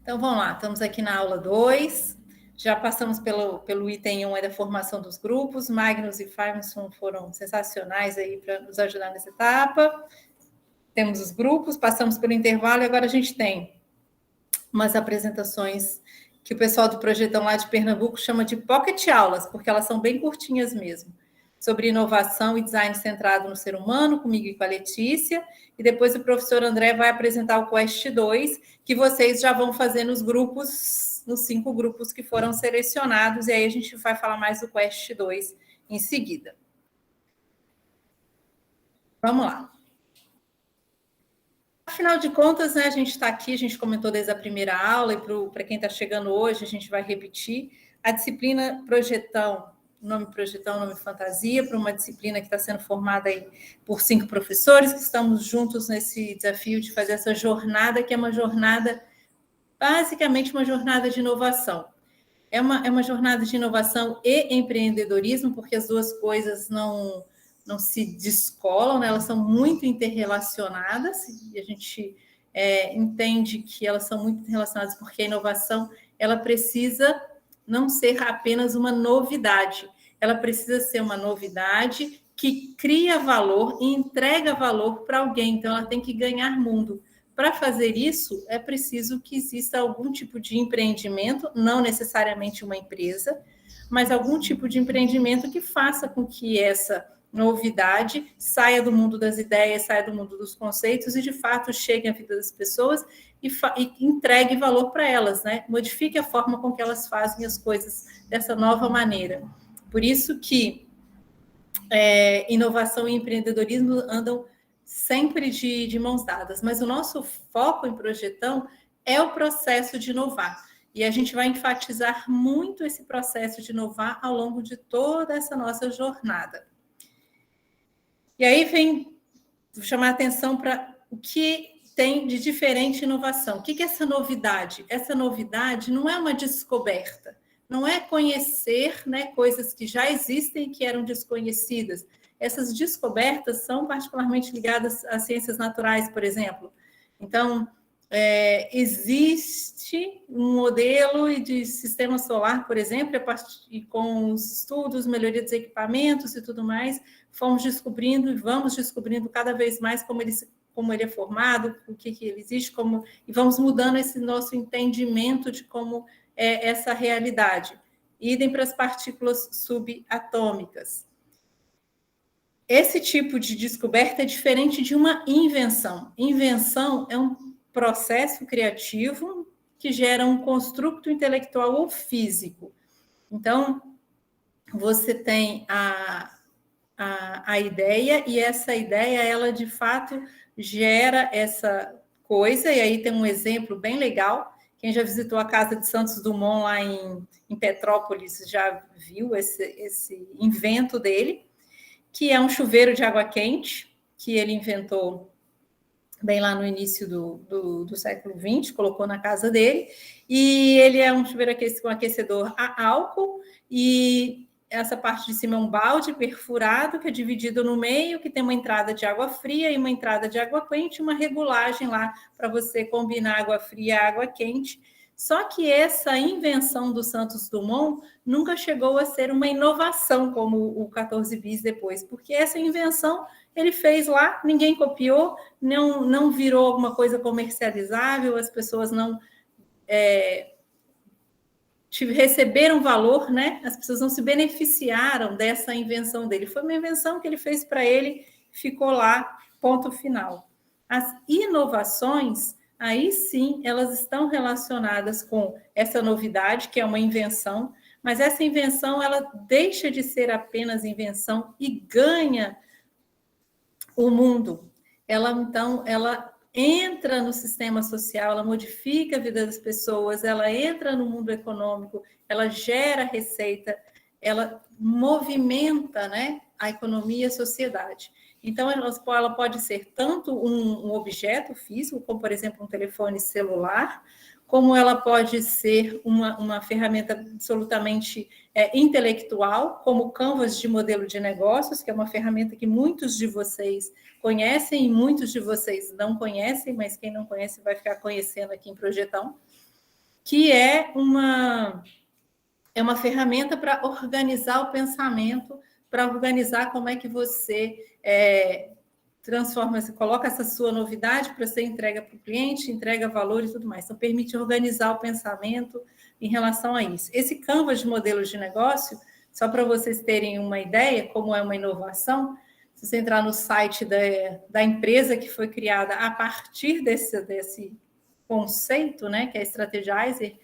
Então, vamos lá, estamos aqui na aula 2, já passamos pelo item 1, da formação dos grupos. Magnus e Farmanson foram sensacionais aí para nos ajudar nessa etapa. Temos os grupos, passamos pelo intervalo e agora a gente tem umas apresentações que o pessoal do Projetão lá de Pernambuco chama de pocket aulas, porque elas são bem curtinhas mesmo, sobre inovação e design centrado no ser humano, comigo e com a Letícia, e depois o professor André vai apresentar o Quest 2, que vocês já vão fazer nos grupos, nos 5 grupos que foram selecionados, e aí a gente vai falar mais do Quest 2 em seguida. Vamos lá. Afinal de contas, né, a gente está aqui, a gente comentou desde a primeira aula, e para quem está chegando hoje, a gente vai repetir, a disciplina Projetão, nome Projetão, nome Fantasia, para uma disciplina que está sendo formada aí por 5 professores, que estamos juntos nesse desafio de fazer essa jornada, que é uma jornada, basicamente uma jornada de inovação. É uma jornada de inovação e empreendedorismo, porque as duas coisas não se descolam, né? Elas são muito interrelacionadas, e a gente entende que elas são muito relacionadas porque a inovação ela precisa não ser apenas uma novidade, ela precisa ser uma novidade que cria valor e entrega valor para alguém, então ela tem que ganhar mundo. Para fazer isso, é preciso que exista algum tipo de empreendimento, não necessariamente uma empresa, mas algum tipo de empreendimento que faça com que essa novidade saia do mundo das ideias, saia do mundo dos conceitos e, de fato, chegue à vida das pessoas e entregue valor para elas, né? Modifique a forma com que elas fazem as coisas dessa nova maneira. Por isso que inovação e empreendedorismo andam sempre de mãos dadas, mas o nosso foco em Projetão é o processo de inovar. E a gente vai enfatizar muito esse processo de inovar ao longo de toda essa nossa jornada. E aí vou chamar a atenção para o que tem de diferente inovação. O que é essa novidade? Essa novidade não é uma descoberta, não é conhecer, né, coisas que já existem e que eram desconhecidas. Essas descobertas são particularmente ligadas às ciências naturais, por exemplo. Então, existe um modelo de sistema solar, por exemplo, e com os estudos, melhoria dos equipamentos e tudo mais, fomos descobrindo e vamos descobrindo cada vez mais como ele é formado, o que ele existe, e vamos mudando esse nosso entendimento de como é essa realidade. Idem para as partículas subatômicas. Esse tipo de descoberta é diferente de uma invenção. Invenção é um processo criativo que gera um construto intelectual ou físico. Então, você tem a ideia, e essa ideia, ela de fato gera essa coisa, e aí tem um exemplo bem legal. Quem já visitou a casa de Santos Dumont lá em Petrópolis já viu esse invento dele, que é um chuveiro de água quente, que ele inventou bem lá no início do século XX, colocou na casa dele, e ele é um chuveiro com aquecedor a álcool, e essa parte de cima é um balde perfurado, que é dividido no meio, que tem uma entrada de água fria e uma entrada de água quente, uma regulagem lá para você combinar água fria e água quente. Só que essa invenção do Santos Dumont nunca chegou a ser uma inovação, como o 14 bis depois, porque essa invenção ele fez lá, ninguém copiou, não virou alguma coisa comercializável, as pessoas não receberam valor, né? As pessoas não se beneficiaram dessa invenção dele. Foi uma invenção que ele fez para ele, ficou lá, ponto final. As inovações, aí sim, elas estão relacionadas com essa novidade, que é uma invenção, mas essa invenção, ela deixa de ser apenas invenção e ganha o mundo. Ela entra no sistema social, ela modifica a vida das pessoas, ela entra no mundo econômico, ela gera receita, ela movimenta, né, a economia e a sociedade. Então, ela pode ser tanto um objeto físico, como, por exemplo, um telefone celular, como ela pode ser uma ferramenta absolutamente intelectual, como o Canvas de modelo de negócios, que é uma ferramenta que muitos de vocês conhecem e muitos de vocês não conhecem, mas quem não conhece vai ficar conhecendo aqui em Projetão. que é uma ferramenta para organizar o pensamento, para organizar como é que você transforma, você coloca essa sua novidade para ser entrega para o cliente, entrega valor e tudo mais. Então, permite organizar o pensamento em relação a isso. Esse Canvas de modelos de negócio, só para vocês terem uma ideia como é uma inovação, se você entrar no site da empresa que foi criada a partir desse conceito, né, que é a Strategizer,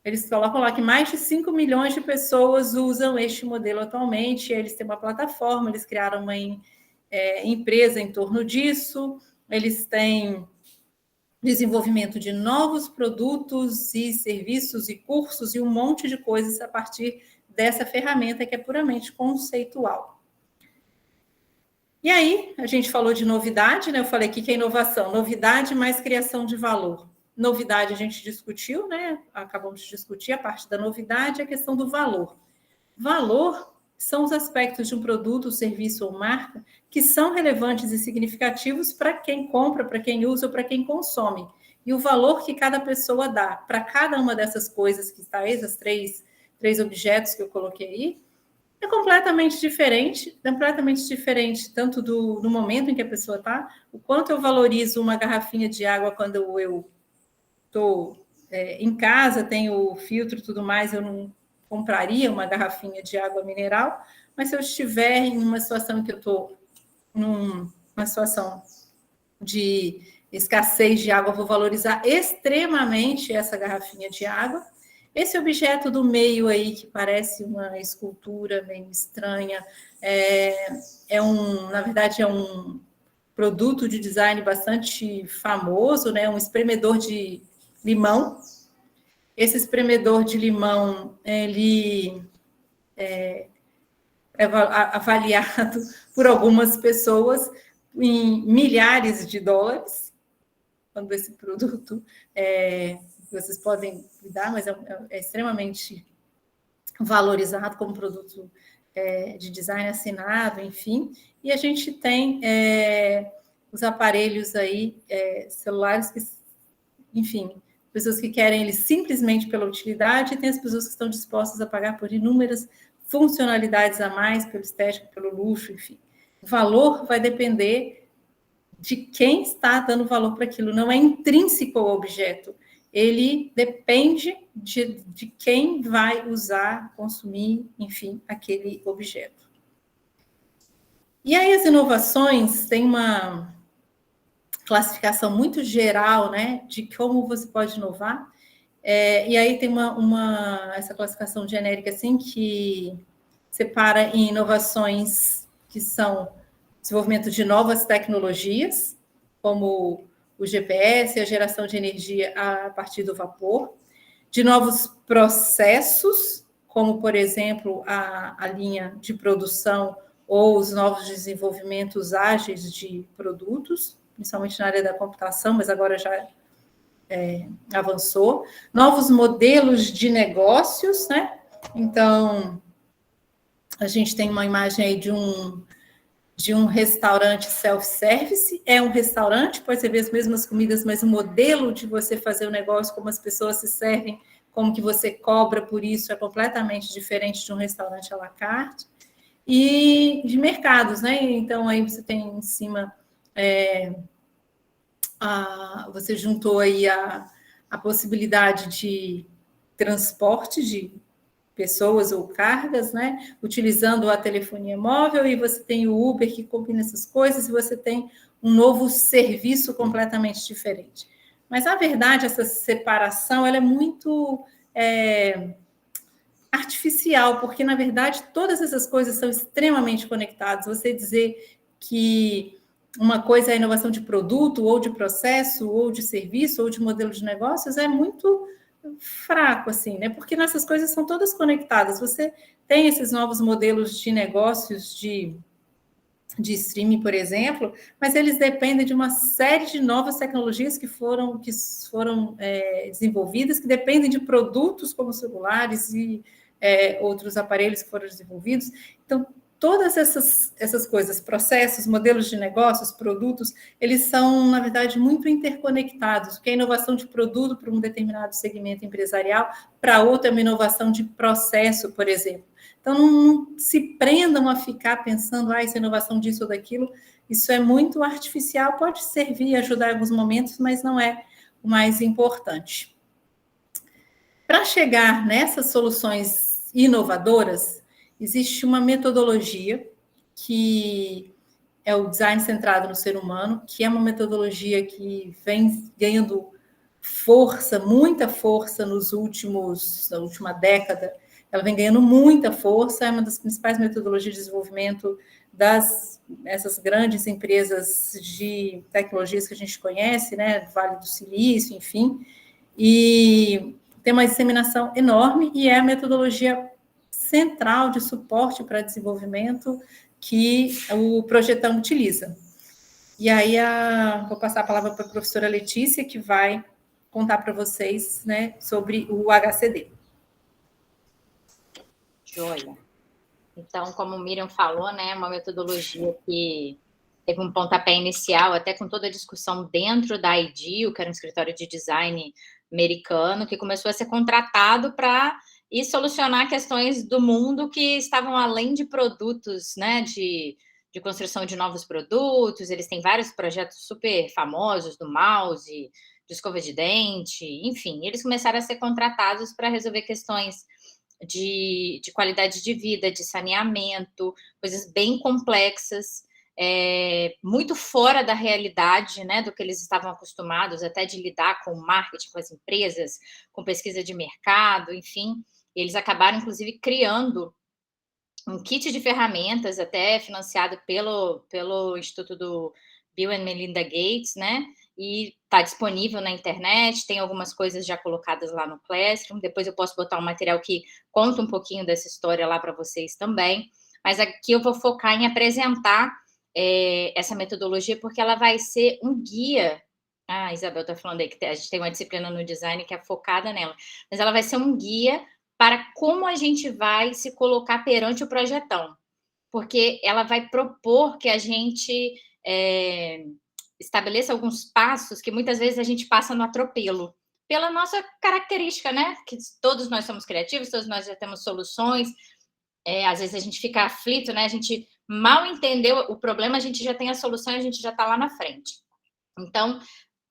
eles colocam lá que mais de 5 milhões de pessoas usam este modelo atualmente, eles têm uma plataforma, eles criaram uma empresa em torno disso, eles têm desenvolvimento de novos produtos e serviços e cursos e um monte de coisas a partir dessa ferramenta que é puramente conceitual. E aí, a gente falou de novidade, né? Eu falei aqui que é inovação, novidade mais criação de valor. Novidade a gente discutiu, né? Acabamos de discutir a parte da novidade, a questão do valor. Valor são os aspectos de um produto, serviço ou marca que são relevantes e significativos para quem compra, para quem usa ou para quem consome. E o valor que cada pessoa dá para cada uma dessas coisas que está aí, esses três objetos que eu coloquei aí, é completamente diferente tanto do momento em que a pessoa está, o quanto eu valorizo uma garrafinha de água quando eu estou em casa, tenho o filtro e tudo mais, eu não compraria uma garrafinha de água mineral, mas se eu estiver em uma situação que eu estou numa situação de escassez de água, eu vou valorizar extremamente essa garrafinha de água. Esse objeto do meio aí, que parece uma escultura meio estranha, na verdade, é um produto de design bastante famoso, né? Um espremedor de limão. Esse espremedor de limão, ele é avaliado por algumas pessoas em milhares de dólares, quando esse produto vocês podem cuidar, mas é extremamente valorizado como produto de design assinado, enfim. E a gente tem os aparelhos aí, celulares, que, enfim, pessoas que querem ele simplesmente pela utilidade, e tem as pessoas que estão dispostas a pagar por inúmeras funcionalidades a mais, pelo estético, pelo luxo, enfim. O valor vai depender de quem está dando valor para aquilo, não é intrínseco ao objeto. Ele depende de quem vai usar, consumir, enfim, aquele objeto. E aí as inovações têm uma classificação muito geral, né, de como você pode inovar. E aí tem essa classificação genérica assim que separa em inovações que são desenvolvimento de novas tecnologias, como o GPS, a geração de energia a partir do vapor, de novos processos, como, por exemplo, a linha de produção ou os novos desenvolvimentos ágeis de produtos, principalmente na área da computação, mas agora já avançou. Novos modelos de negócios, né? Então, a gente tem uma imagem aí de um restaurante self-service, é um restaurante, pode ser ver as mesmas comidas, mas o modelo de você fazer o negócio, como as pessoas se servem, como que você cobra por isso, é completamente diferente de um restaurante à la carte. E de mercados, né? Então, aí você tem em cima, você juntou aí a possibilidade de transporte de pessoas ou cargas, né? Utilizando a telefonia móvel, e você tem o Uber que combina essas coisas, e você tem um novo serviço completamente diferente. Mas, na verdade, essa separação ela é muito artificial, porque, na verdade, todas essas coisas são extremamente conectadas. Você dizer que uma coisa é inovação de produto, ou de processo, ou de serviço, ou de modelo de negócios, é muito fraco, assim, né? Porque nessas coisas são todas conectadas. Você tem esses novos modelos de negócios de streaming, por exemplo, mas eles dependem de uma série de novas tecnologias que foram desenvolvidas, que dependem de produtos como celulares e outros aparelhos que foram desenvolvidos. Então, todas essas coisas, processos, modelos de negócios, produtos, eles são, na verdade, muito interconectados, porque a inovação de produto para um determinado segmento empresarial, para outro é uma inovação de processo, por exemplo. Então, não se prendam a ficar pensando, essa inovação disso ou daquilo, isso é muito artificial, pode servir e ajudar em alguns momentos, mas não é o mais importante. Para chegar nessas soluções inovadoras, existe uma metodologia que é o design centrado no ser humano, que é uma metodologia que vem ganhando força, muita força na última década. Ela vem ganhando muita força, é uma das principais metodologias de desenvolvimento essas grandes empresas de tecnologias que a gente conhece, né, Vale do Silício, enfim, e tem uma disseminação enorme e é a metodologia central de suporte para desenvolvimento que o Projetão utiliza. E aí vou passar a palavra para a professora Letícia, que vai contar para vocês, né, sobre o HCD. Joia. Então, como o Miriam falou, né, uma metodologia que teve um pontapé inicial, até com toda a discussão dentro da IDEO, que era um escritório de design americano, que começou a ser contratado para ir solucionar questões do mundo que estavam além de produtos, né, de construção de novos produtos. Eles têm vários projetos super famosos, do mouse, de escova de dente, enfim. Eles começaram a ser contratados para resolver questões de qualidade de vida, de saneamento, coisas bem complexas, muito fora da realidade, né, do que eles estavam acostumados, até de lidar com marketing, com as empresas, com pesquisa de mercado, enfim. Eles acabaram, inclusive, criando um kit de ferramentas, até financiado pelo Instituto do Bill and Melinda Gates, né? E está disponível na internet, tem algumas coisas já colocadas lá no Classroom. Depois eu posso botar um material que conta um pouquinho dessa história lá para vocês também. Mas aqui eu vou focar em apresentar essa metodologia, porque ela vai ser um guia. A Isabel está falando aí que a gente tem uma disciplina no design que é focada nela. Mas ela vai ser um guia para como a gente vai se colocar perante o projetão. Porque ela vai propor que a gente estabeleça alguns passos que muitas vezes a gente passa no atropelo, pela nossa característica, né? Que todos nós somos criativos, todos nós já temos soluções, às vezes a gente fica aflito, né? A gente mal entendeu o problema, a gente já tem a solução e a gente já está lá na frente. Então,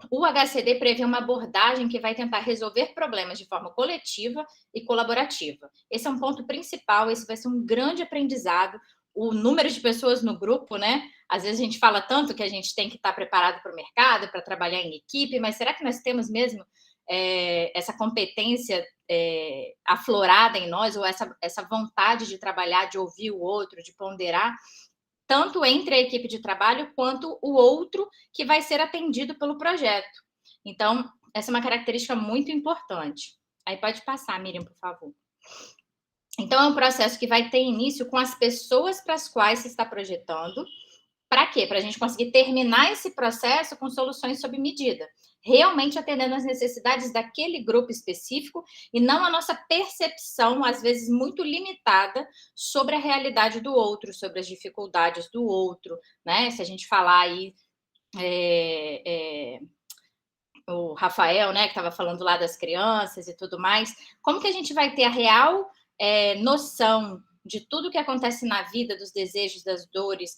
o HCD prevê uma abordagem que vai tentar resolver problemas de forma coletiva e colaborativa. Esse é um ponto principal, esse vai ser um grande aprendizado. O número de pessoas no grupo, né? Às vezes a gente fala tanto que a gente tem que estar preparado para o mercado, para trabalhar em equipe, mas será que nós temos mesmo essa competência aflorada em nós, ou essa vontade de trabalhar, de ouvir o outro, de ponderar, tanto entre a equipe de trabalho quanto o outro que vai ser atendido pelo projeto? Então, essa é uma característica muito importante. Aí pode passar, Miriam, por favor. Então, é um processo que vai ter início com as pessoas para as quais se está projetando. Para quê? Para a gente conseguir terminar esse processo com soluções sob medida, realmente atendendo às necessidades daquele grupo específico e não a nossa percepção, às vezes muito limitada, sobre a realidade do outro, sobre as dificuldades do outro, né? Se a gente falar aí o Rafael, né, que estava falando lá das crianças e tudo mais, como que a gente vai ter a real noção de tudo que acontece na vida, dos desejos, das dores,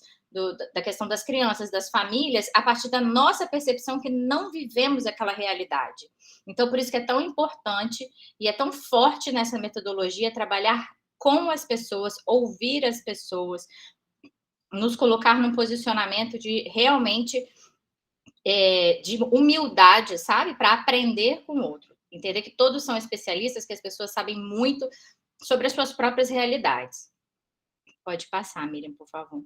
da questão das crianças, das famílias, a partir da nossa percepção que não vivemos aquela realidade. Então, por isso que é tão importante e é tão forte nessa metodologia trabalhar com as pessoas, ouvir as pessoas, nos colocar num posicionamento de realmente de humildade, sabe? Para aprender com o outro. Entender que todos são especialistas, que as pessoas sabem muito sobre as suas próprias realidades. Pode passar, Miriam, por favor.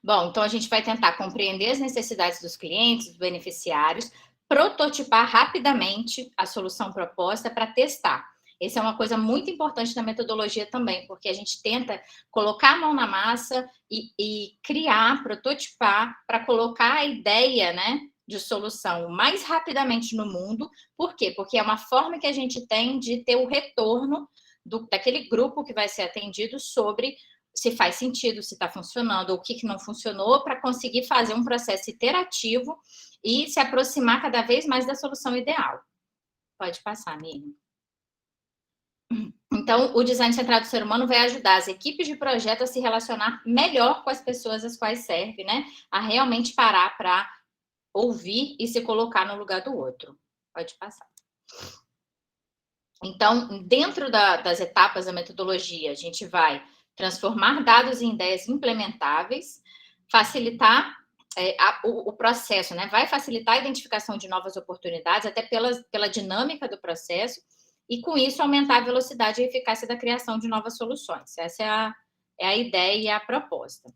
Bom, então a gente vai tentar compreender as necessidades dos clientes, dos beneficiários, prototipar rapidamente a solução proposta para testar. Essa é uma coisa muito importante da metodologia também, porque a gente tenta colocar a mão na massa e criar, prototipar, para colocar a ideia, né, de solução mais rapidamente no mundo. Por quê? Porque é uma forma que a gente tem de ter o retorno daquele grupo que vai ser atendido sobre se faz sentido, se está funcionando, ou o que não funcionou, para conseguir fazer um processo iterativo e se aproximar cada vez mais da solução ideal. Pode passar, Miriam. Então, o design centrado no ser humano vai ajudar as equipes de projeto a se relacionar melhor com as pessoas às quais serve, né? A realmente parar para ouvir e se colocar no lugar do outro. Pode passar. Então, dentro das etapas da metodologia, a gente vai transformar dados em ideias implementáveis, facilitar o processo, né? Vai facilitar a identificação de novas oportunidades, até pela dinâmica do processo, e com isso aumentar a velocidade e a eficácia da criação de novas soluções. Essa é a ideia e a proposta.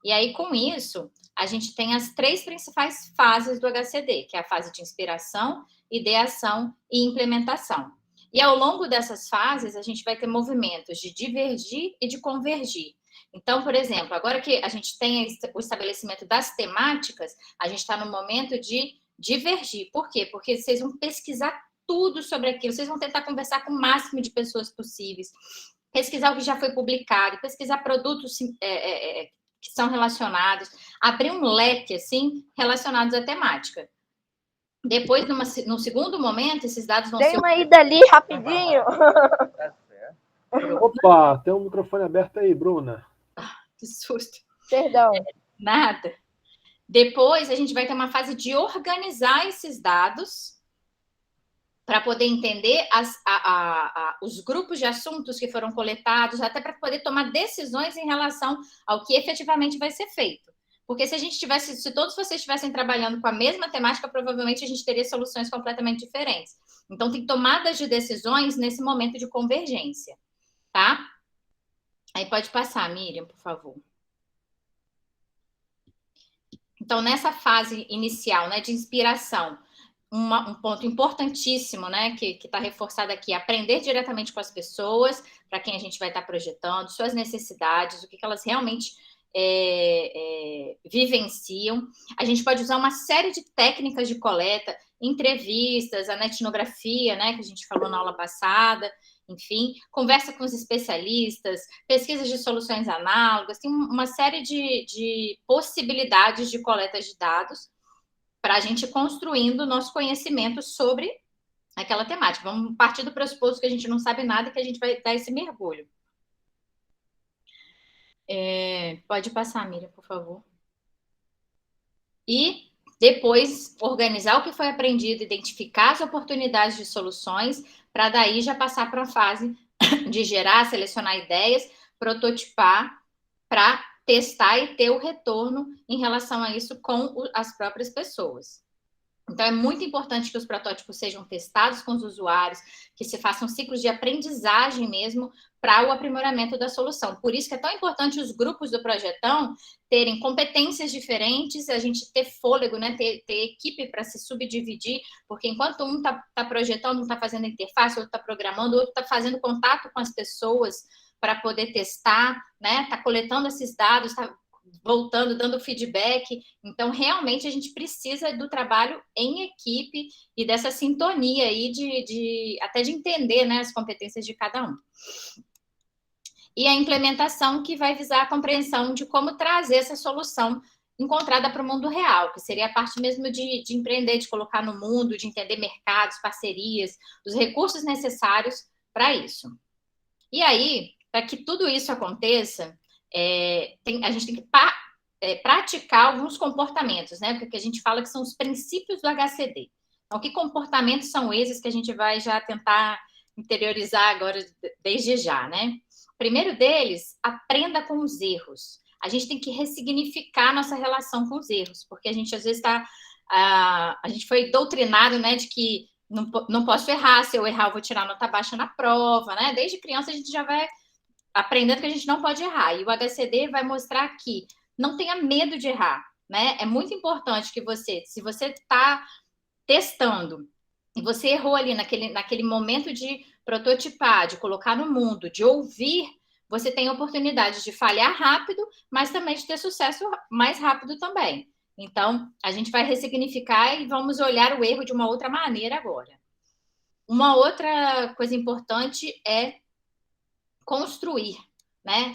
E aí, com isso, a gente tem as 3 principais fases do HCD, que é a fase de inspiração, ideação e implementação. E ao longo dessas fases, a gente vai ter movimentos de divergir e de convergir. Então, por exemplo, agora que a gente tem o estabelecimento das temáticas, a gente está no momento de divergir. Por quê? Porque vocês vão pesquisar tudo sobre aquilo, vocês vão tentar conversar com o máximo de pessoas possíveis, pesquisar o que já foi publicado, pesquisar produtos que são relacionados, abrir um leque, assim, relacionados à temática. Depois, no segundo momento, esses dados vão ser... Tem uma ida ali, rapidinho. Opa, tem um microfone aberto aí, Bruna. Que susto. Perdão. Nada. Depois, a gente vai ter uma fase de organizar esses dados para poder entender os grupos de assuntos que foram coletados, até para poder tomar decisões em relação ao que efetivamente vai ser feito. Porque se todos vocês estivessem trabalhando com a mesma temática, provavelmente a gente teria soluções completamente diferentes. Então, tem tomadas de decisões nesse momento de convergência, tá? Aí pode passar, Miriam, por favor. Então, nessa fase inicial, né, de inspiração, um ponto importantíssimo, né, que está reforçado aqui, aprender diretamente com as pessoas, para quem a gente vai estar projetando, suas necessidades, o que elas realmente vivenciam. A gente pode usar uma série de técnicas de coleta, entrevistas, a etnografia, né, que a gente falou na aula passada, enfim, conversa com os especialistas, pesquisas de soluções análogas, tem uma série de possibilidades de coleta de dados para a gente ir construindo o nosso conhecimento sobre aquela temática. Vamos partir do pressuposto que a gente não sabe nada e que a gente vai dar esse mergulho. Pode passar, Miriam, por favor. E depois organizar o que foi aprendido, identificar as oportunidades de soluções, para daí já passar para a fase de gerar, selecionar ideias, prototipar, para testar e ter o retorno em relação a isso com as próprias pessoas. Então, é muito importante que os protótipos sejam testados com os usuários, que se façam ciclos de aprendizagem mesmo para o aprimoramento da solução. Por isso que é tão importante os grupos do projetão terem competências diferentes, a gente ter fôlego, né? ter equipe para se subdividir, porque enquanto um está projetando, um está fazendo interface, outro está programando, outro está fazendo contato com as pessoas para poder testar, né? Está coletando esses dados, está voltando, dando feedback. Então, realmente, a gente precisa do trabalho em equipe e dessa sintonia aí até de entender, né, as competências de cada um. E a implementação, que vai visar a compreensão de como trazer essa solução encontrada para o mundo real, que seria a parte mesmo de empreender, de colocar no mundo, de entender mercados, parcerias, os recursos necessários para isso. E aí, para que tudo isso aconteça, a gente tem que praticar alguns comportamentos, né? Porque a gente fala que são os princípios do HCD. Então, que comportamentos são esses que a gente vai já tentar interiorizar agora, desde já, né? O primeiro deles, aprenda com os erros. A gente tem que ressignificar nossa relação com os erros, porque a gente, às vezes, a gente foi doutrinado, né, de que não posso errar, se eu errar, eu vou tirar nota baixa na prova, né? Desde criança, a gente já vai aprendendo que a gente não pode errar. E o HCD vai mostrar que não tenha medo de errar, né? É muito importante que se você está testando e você errou ali naquele momento de prototipar, de colocar no mundo, de ouvir, você tem a oportunidade de falhar rápido, mas também de ter sucesso mais rápido também. Então, a gente vai ressignificar e vamos olhar o erro de uma outra maneira agora. Uma outra coisa importante é construir, né?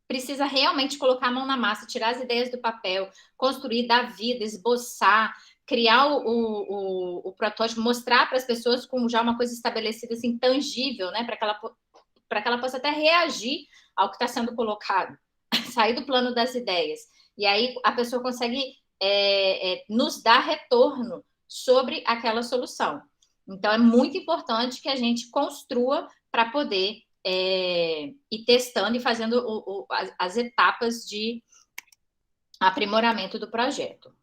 Precisa realmente colocar a mão na massa, tirar as ideias do papel, construir, dar vida, esboçar, criar o protótipo, mostrar para as pessoas com já uma coisa estabelecida, assim, tangível, né? Para que ela possa até reagir ao que está sendo colocado, sair do plano das ideias. E aí a pessoa consegue nos dar retorno sobre aquela solução. Então, é muito importante que a gente construa para poder ir testando e fazendo as etapas de aprimoramento do projeto.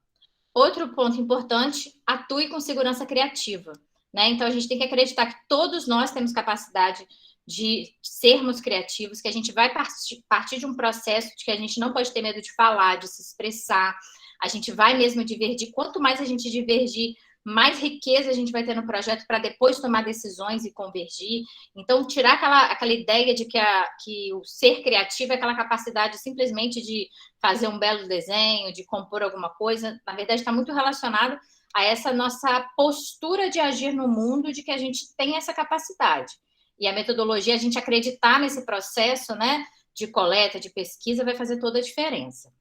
Outro ponto importante, atue com segurança criativa, né? Então, a gente tem que acreditar que todos nós temos capacidade de sermos criativos, que a gente vai partir de um processo de que a gente não pode ter medo de falar, de se expressar, a gente vai mesmo divergir. Quanto mais a gente divergir, mais riqueza a gente vai ter no projeto para depois tomar decisões e convergir. Então, tirar aquela ideia de que o ser criativo é aquela capacidade simplesmente de fazer um belo desenho, de compor alguma coisa, na verdade está muito relacionado a essa nossa postura de agir no mundo, de que a gente tem essa capacidade. E a metodologia, a gente acreditar nesse processo, né, de coleta, de pesquisa, vai fazer toda a diferença.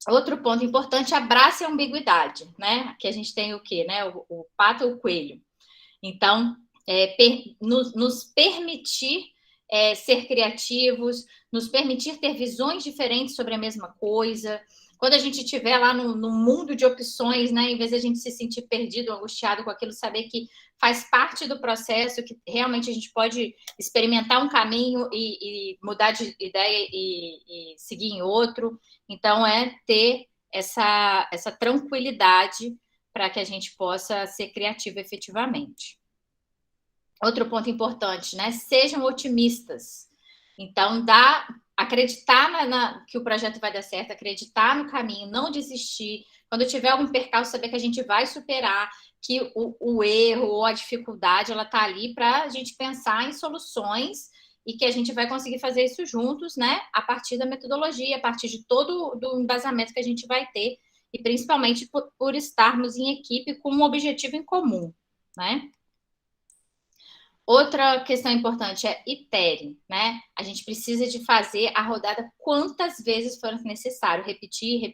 Outro ponto importante, abrace a ambiguidade, né? Aqui a gente tem o quê, né? O pato ou o coelho. Então, nos permitir ser criativos, nos permitir ter visões diferentes sobre a mesma coisa. Quando a gente estiver lá no mundo de opções, né? Em vez de a gente se sentir perdido, angustiado com aquilo, saber que faz parte do processo, que realmente a gente pode experimentar um caminho e mudar de ideia e seguir em outro. Então, ter essa tranquilidade para que a gente possa ser criativo efetivamente. Outro ponto importante, né? Sejam otimistas. Então, acreditar que o projeto vai dar certo, acreditar no caminho, não desistir. Quando tiver algum percalço, saber que a gente vai superar, que o erro ou a dificuldade, ela está ali para a gente pensar em soluções e que a gente vai conseguir fazer isso juntos, né? A partir da metodologia, a partir de todo do embasamento que a gente vai ter e principalmente por estarmos em equipe com um objetivo em comum, né? Outra questão importante é itere, né? A gente precisa de fazer a rodada quantas vezes for necessário, repetir,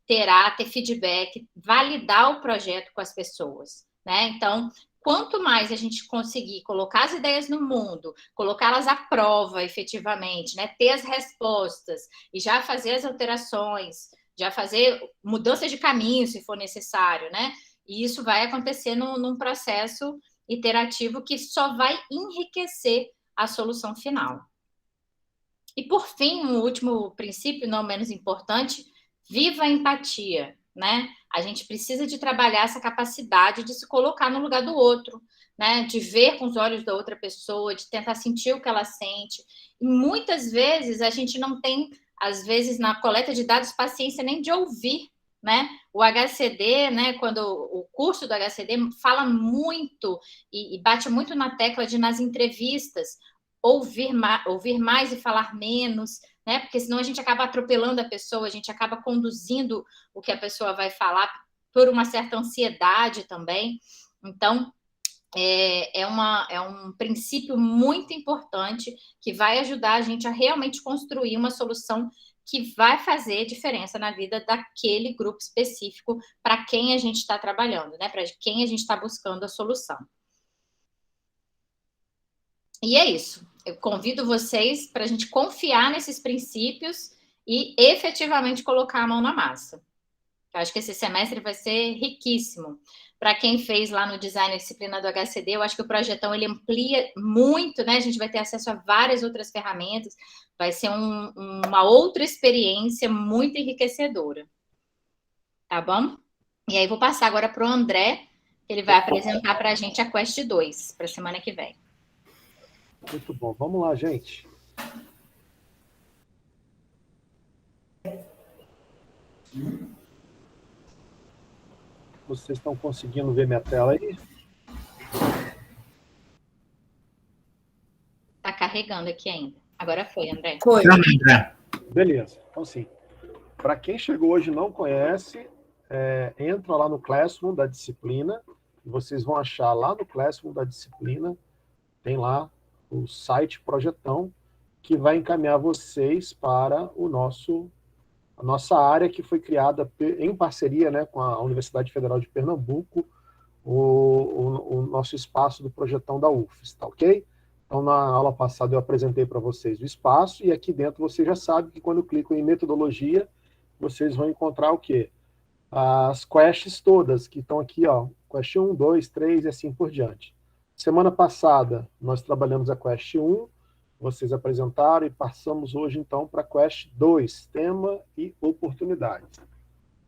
ter feedback, validar o projeto com as pessoas, né? Então, quanto mais a gente conseguir colocar as ideias no mundo, colocá-las à prova efetivamente, né? Ter as respostas e já fazer as alterações, já fazer mudanças de caminho, se for necessário, né? E isso vai acontecer num processo iterativo que só vai enriquecer a solução final. E, por fim, um último princípio, não menos importante, viva a empatia, né? A gente precisa de trabalhar essa capacidade de se colocar no lugar do outro, né? De ver com os olhos da outra pessoa, de tentar sentir o que ela sente. E muitas vezes a gente não tem, às vezes, na coleta de dados, paciência nem de ouvir, né? O HCD, né, quando o curso do HCD fala muito e bate muito na tecla de, nas entrevistas, ouvir mais e falar menos, né? Porque senão a gente acaba atropelando a pessoa, a gente acaba conduzindo o que a pessoa vai falar por uma certa ansiedade também. Então, é um princípio muito importante que vai ajudar a gente a realmente construir uma solução que vai fazer diferença na vida daquele grupo específico para quem a gente está trabalhando, né? Para quem a gente está buscando a solução. E é isso. Eu convido vocês para a gente confiar nesses princípios e efetivamente colocar a mão na massa. Eu acho que esse semestre vai ser riquíssimo. Para quem fez lá no design a disciplina do HCD, eu acho que o projetão ele amplia muito, né? A gente vai ter acesso a várias outras ferramentas, vai ser uma outra experiência muito enriquecedora. Tá bom? E aí vou passar agora para o André, que ele vai apresentar para a gente a Quest 2, para a semana que vem. Muito bom. Vamos lá, gente. Vocês estão conseguindo ver minha tela aí? Está carregando aqui ainda. Agora foi, André. Foi. Beleza. Então, sim. Para quem chegou hoje e não conhece, entra lá no Classroom da disciplina. Vocês vão achar lá no Classroom da disciplina, tem lá o site Projetão, que vai encaminhar vocês para a nossa área, que foi criada em parceria, né, com a Universidade Federal de Pernambuco, o nosso espaço do Projetão da UFES, tá ok? Então, na aula passada eu apresentei para vocês o espaço, e aqui dentro você já sabe que quando clicam em metodologia, vocês vão encontrar o quê? As quests todas, que estão aqui, ó, quest 1, 2, 3 e assim por diante. Semana passada, nós trabalhamos a quest 1, vocês apresentaram, e passamos hoje, então, para a quest 2, tema e oportunidades.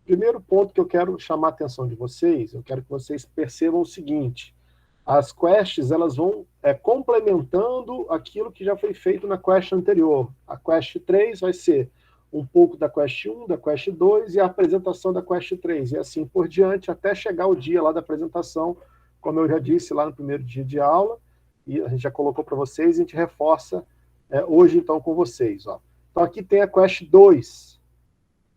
Primeiro ponto que eu quero chamar a atenção de vocês, eu quero que vocês percebam o seguinte: as quests, elas vão complementando aquilo que já foi feito na quest anterior. A quest 3 vai ser um pouco da quest 1, da quest 2 e a apresentação da quest 3, e assim por diante, até chegar o dia lá da apresentação, como eu já disse lá no primeiro dia de aula, e a gente já colocou para vocês, e a gente reforça hoje, então, com vocês. Ó. Então, aqui tem a quest 2,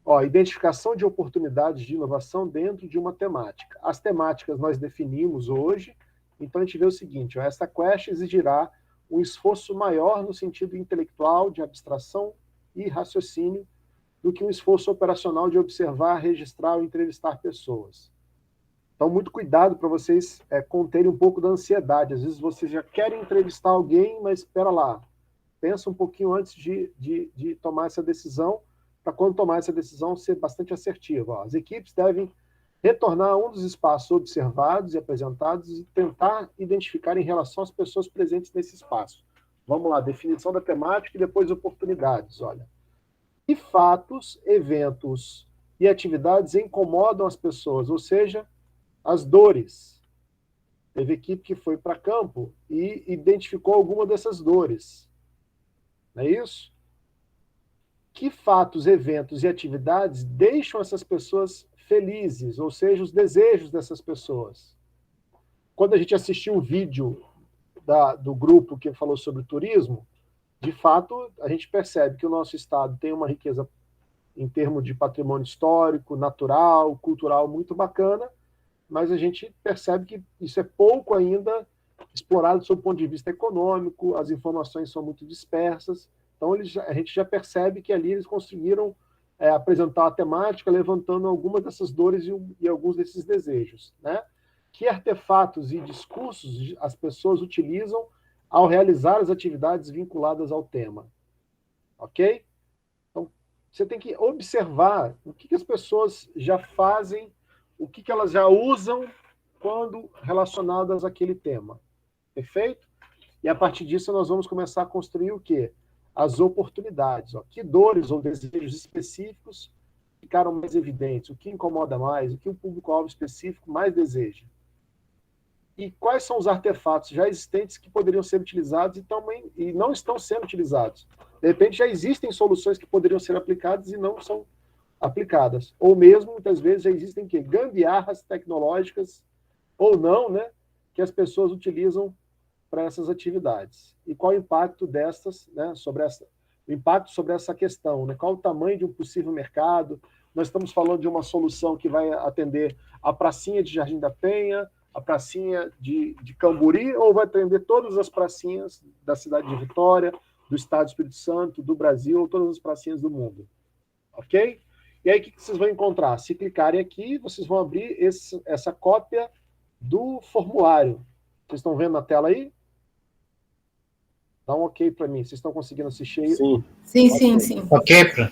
ó, identificação de oportunidades de inovação dentro de uma temática. As temáticas nós definimos hoje, então a gente vê o seguinte, ó, essa quest exigirá um esforço maior no sentido intelectual, de abstração e raciocínio, do que um esforço operacional de observar, registrar ou entrevistar pessoas. Então, muito cuidado para vocês conterem um pouco da ansiedade. Às vezes vocês já querem entrevistar alguém, mas espera lá, pensa um pouquinho antes de tomar essa decisão, para quando tomar essa decisão ser bastante assertiva. Ó. As equipes devem retornar a um dos espaços observados e apresentados e tentar identificar em relação às pessoas presentes nesse espaço. Vamos lá, definição da temática e depois oportunidades. Olha, que fatos, eventos e atividades incomodam as pessoas, ou seja, as dores. Teve equipe que foi para campo e identificou alguma dessas dores. Não é isso? Que fatos, eventos e atividades deixam essas pessoas felizes, ou seja, os desejos dessas pessoas. Quando a gente assistiu o vídeo do grupo que falou sobre turismo, de fato, a gente percebe que o nosso estado tem uma riqueza em termos de patrimônio histórico, natural, cultural muito bacana, mas a gente percebe que isso é pouco ainda explorado sob o ponto de vista econômico, as informações são muito dispersas, então a gente já percebe que ali eles conseguiram apresentar a temática, levantando algumas dessas dores e alguns desses desejos, né? Que artefatos e discursos as pessoas utilizam ao realizar as atividades vinculadas ao tema. Ok? Então, você tem que observar o que as pessoas já fazem, o que elas já usam quando relacionadas àquele tema. Perfeito? E a partir disso nós vamos começar a construir o quê? As oportunidades. Ó. Que dores ou desejos específicos ficaram mais evidentes? O que incomoda mais? O que o público-alvo específico mais deseja? E quais são os artefatos já existentes que poderiam ser utilizados e não estão sendo utilizados? De repente, já existem soluções que poderiam ser aplicadas e não são aplicadas. Ou mesmo, muitas vezes, já existem gambiarras tecnológicas, ou não, né, que as pessoas utilizam para essas atividades. E qual o impacto dessas, né, o impacto sobre essa questão, né? Qual o tamanho de um possível mercado? Nós estamos falando de uma solução que vai atender a pracinha de Jardim da Penha, a pracinha de Camburi, ou vai atender todas as pracinhas da cidade de Vitória, do estado do Espírito Santo, do Brasil, ou todas as pracinhas do mundo. Ok? E aí, o que vocês vão encontrar? Se clicarem aqui, vocês vão abrir essa cópia do formulário. Vocês estão vendo na tela aí? Dá um ok para mim. Vocês estão conseguindo assistir aí? Sim. Sim, okay. sim, sim. Ok, Fran.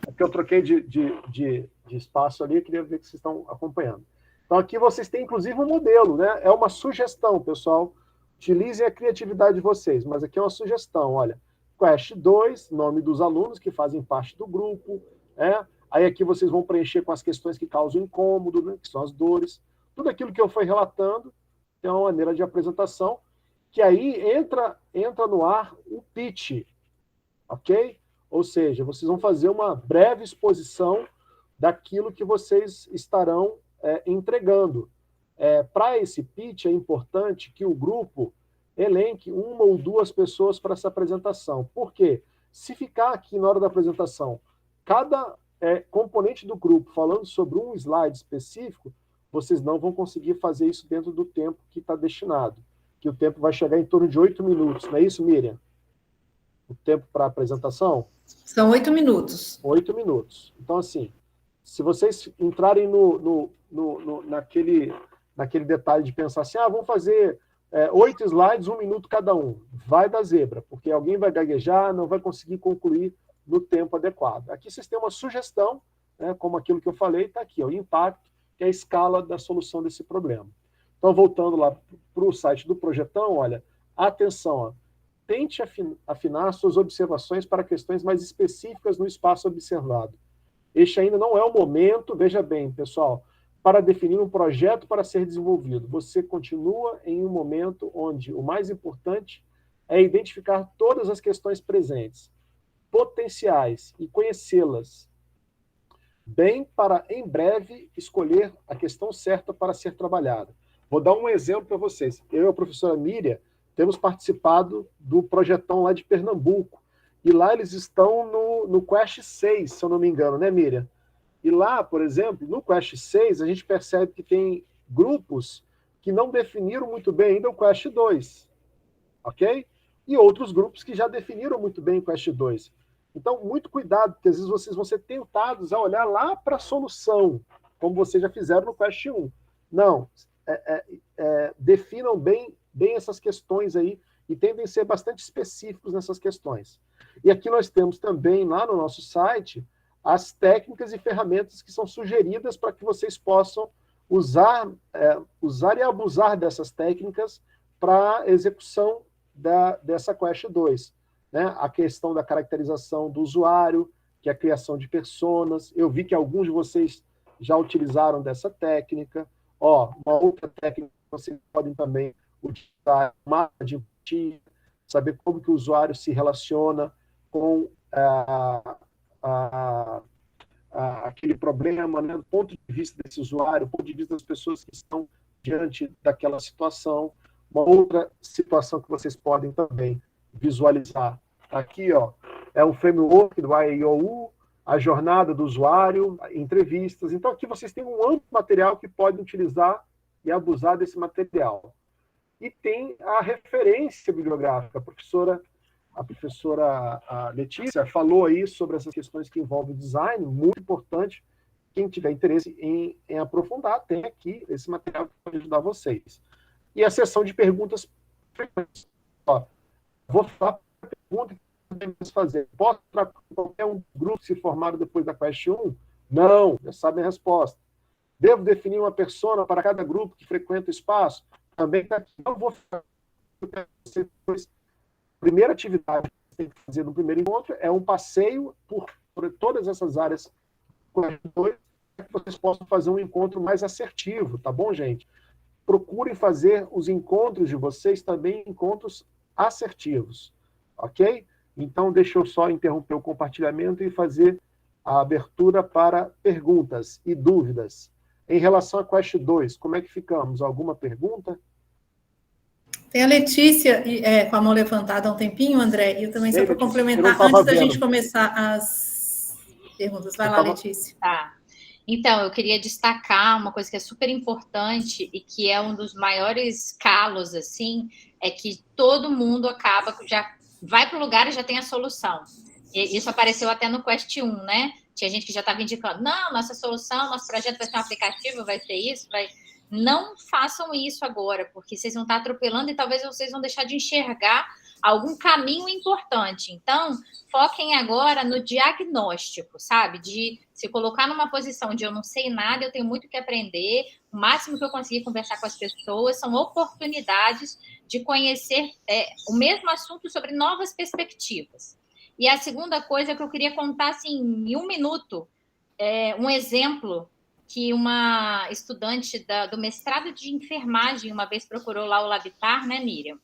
É porque eu troquei de espaço ali, eu queria ver que vocês estão acompanhando. Então, aqui vocês têm, inclusive, um modelo, né? É uma sugestão, pessoal. Utilizem a criatividade de vocês, mas aqui é uma sugestão, olha. Quest 2, nome dos alunos que fazem parte do grupo, né? Aí aqui vocês vão preencher com as questões que causam incômodo, né? Que são as dores. Tudo aquilo que eu fui relatando é uma maneira de apresentação, que aí entra no ar o pitch, ok? Ou seja, vocês vão fazer uma breve exposição daquilo que vocês estarão entregando. Para esse pitch, é importante que o grupo elenque uma ou duas pessoas para essa apresentação. Por quê? Se ficar aqui na hora da apresentação, cada componente do grupo falando sobre um slide específico, vocês não vão conseguir fazer isso dentro do tempo que está destinado. que o tempo vai chegar em torno de 8 minutos. Não é isso, Miriam? O tempo para a apresentação? São 8 minutos. 8 minutos. Então, assim, se vocês entrarem naquele detalhe de pensar assim, vamos fazer 8 slides, 1 minuto cada um, vai dar zebra, porque alguém vai gaguejar, não vai conseguir concluir no tempo adequado. Aqui vocês têm uma sugestão, né, como aquilo que eu falei, está aqui, o impacto, que é a escala da solução desse problema. Então, voltando lá para o site do Projetão, olha, atenção, tente afinar suas observações para questões mais específicas no espaço observado. Este ainda não é o momento, veja bem, pessoal, para definir um projeto para ser desenvolvido. Você continua em um momento onde o mais importante é identificar todas as questões presentes, potenciais, e conhecê-las bem para, em breve, escolher a questão certa para ser trabalhada. Vou dar um exemplo para vocês. Eu e a professora Miriam temos participado do projetão lá de Pernambuco, e lá eles estão no Quest 6, se eu não me engano, né, Miriam? E lá, por exemplo, no Quest 6, a gente percebe que tem grupos que não definiram muito bem ainda o Quest 2, ok? E outros grupos que já definiram muito bem o Quest 2. Então, muito cuidado, porque às vezes vocês vão ser tentados a olhar lá para a solução, como vocês já fizeram no Quest 1. Não, definam bem essas questões aí e tentem ser bastante específicos nessas questões. E aqui nós temos também, lá no nosso site, as técnicas e ferramentas que são sugeridas para que vocês possam usar e abusar dessas técnicas para a execução dessa Quest 2. Né? A questão da caracterização do usuário, que é a criação de personas. Eu vi que alguns de vocês já utilizaram dessa técnica. Uma outra técnica que vocês podem também utilizar, mapa de empatia, saber como que o usuário se relaciona com aquele problema, né, do ponto de vista desse usuário, do ponto de vista das pessoas que estão diante daquela situação. Uma outra situação que vocês podem também visualizar aqui, é o framework do IOU, a jornada do usuário, entrevistas. Então, aqui vocês têm um amplo material que podem utilizar e abusar desse material. E tem a referência bibliográfica. A professora Letícia falou aí sobre essas questões que envolvem design, muito importante. Quem tiver interesse em aprofundar, tem aqui esse material que pode ajudar vocês. E a sessão de perguntas frequentes. Vou falar a pergunta que podemos fazer. Posso para qualquer um grupo se formaram depois da Quest 1? Não, já sabem a resposta. Devo definir uma persona para cada grupo que frequenta o espaço? Também está aqui. Não vou fazer. A primeira atividade que você tem que fazer no primeiro encontro é um passeio por todas essas áreas para que vocês possam fazer um encontro mais assertivo, tá bom, gente? Procurem fazer os encontros de vocês também encontros assertivos, ok? Então, deixa eu só interromper o compartilhamento e fazer a abertura para perguntas e dúvidas. Em relação a Quest 2, como é que ficamos? Alguma pergunta? Tem a Letícia com a mão levantada há um tempinho, André, e eu também só para complementar, antes da gente começar as perguntas. Vai lá, Letícia. Tá. Então, eu queria destacar uma coisa que é super importante e que é um dos maiores calos, assim, é que todo mundo acaba, já vai para o lugar e já tem a solução. E isso apareceu até no Quest 1, né? Tinha gente que já estava indicando, não, nossa solução, nosso projeto vai ser um aplicativo, vai ser isso, vai... Não façam isso agora, porque vocês vão estar atropelando e talvez vocês vão deixar de enxergar algum caminho importante. Então, foquem agora no diagnóstico, sabe? De se colocar numa posição de eu não sei nada, eu tenho muito que aprender, o máximo que eu conseguir conversar com as pessoas são oportunidades de conhecer o mesmo assunto sobre novas perspectivas. E a segunda coisa que eu queria contar, assim, em 1 minuto, um exemplo que uma estudante do mestrado de enfermagem uma vez procurou lá o Labitar, né, Miriam?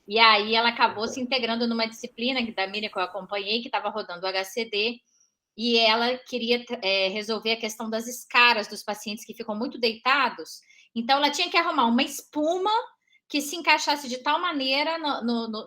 E aí ela acabou se integrando numa disciplina da Miriam que eu acompanhei, que estava rodando o HCD, e ela queria resolver a questão das escaras dos pacientes que ficam muito deitados. Então, ela tinha que arrumar uma espuma que se encaixasse de tal maneira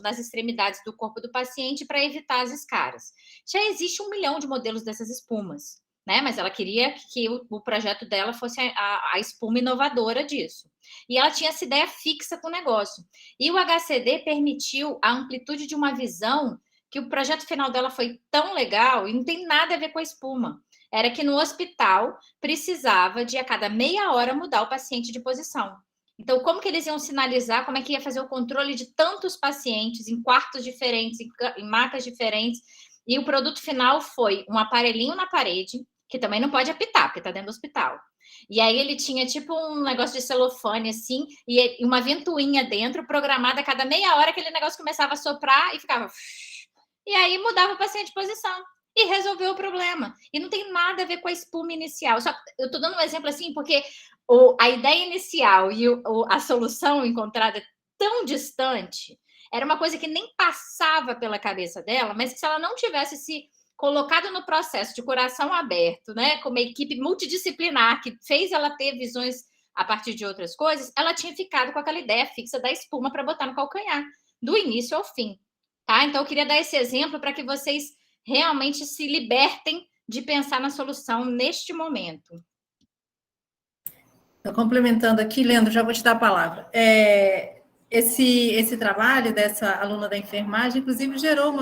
nas extremidades do corpo do paciente para evitar as escaras. Já existe 1 milhão de modelos dessas espumas. né? Mas ela queria que o projeto dela fosse a espuma inovadora disso. E ela tinha essa ideia fixa com o negócio. E o HCD permitiu a amplitude de uma visão que o projeto final dela foi tão legal e não tem nada a ver com a espuma. Era que no hospital precisava de a cada meia hora mudar o paciente de posição. Então, como que eles iam sinalizar, como é que ia fazer o controle de tantos pacientes em quartos diferentes, em macas diferentes? E o produto final foi um aparelhinho na parede, que também não pode apitar, porque está dentro do hospital. E aí ele tinha tipo um negócio de celofane, assim, e uma ventoinha dentro, programada a cada meia hora, aquele negócio começava a soprar e ficava... E aí mudava o paciente de posição. E resolveu o problema. E não tem nada a ver com a espuma inicial. Eu estou dando um exemplo assim, porque a ideia inicial e a solução encontrada é tão distante, era uma coisa que nem passava pela cabeça dela, mas que se ela não tivesse se colocado no processo de coração aberto, né, com uma equipe multidisciplinar que fez ela ter visões a partir de outras coisas, ela tinha ficado com aquela ideia fixa da espuma para botar no calcanhar, do início ao fim. Tá? Então, eu queria dar esse exemplo para que vocês realmente se libertem de pensar na solução neste momento. Estou complementando aqui, Leandro, já vou te dar a palavra. Esse trabalho dessa aluna da enfermagem, inclusive, gerou